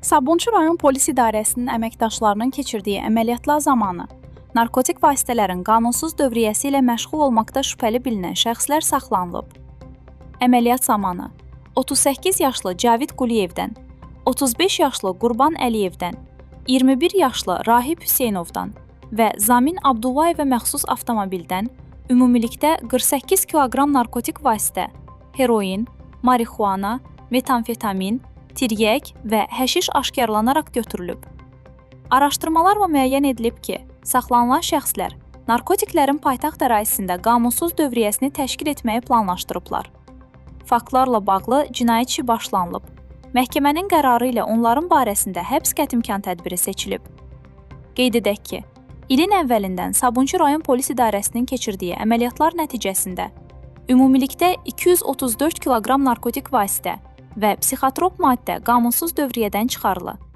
Sabunçu rayon polis idarəsinin əməkdaşlarının keçirdiyi əməliyyatlar zamanı narkotik vasitələrin qanunsuz dövriyyəsi ilə məşğul olmaqda şübhəli bilinən şəxslər saxlanılıb. Əməliyyat zamanı 38 yaşlı Cavid Quliyevdən, 35 yaşlı Qurban Əliyevdən, 21 yaşlı Rahib Hüseynovdan və Zamin Abdullayevə məxsus avtomobildən ümumilikdə 48 kiloqram narkotik vasitə, heroin, marixuana, metamfetamin, tiryək və həşiş aşkarlanaraq götürülüb. Araşdırmalarla müəyyən edilib ki, saxlanılan şəxslər narkotiklərin paytaxt ərazisində qanunsuz dövriyyəsini təşkil etməyi planlaşdırıblar. Faktlarla bağlı cinayət işi başlanılıb. Məhkəmənin qərarı ilə onların barəsində həbs qətimkan tədbiri seçilib. Qeyd edək ki, ilin əvvəlindən Sabunçu rayon polis idarəsinin keçirdiyi əməliyyatlar nəticəsində ümumilikdə 234 kiloqram narkotik vasitə və psixotrop maddə qanunsuz dövriyyədən çıxarılıb.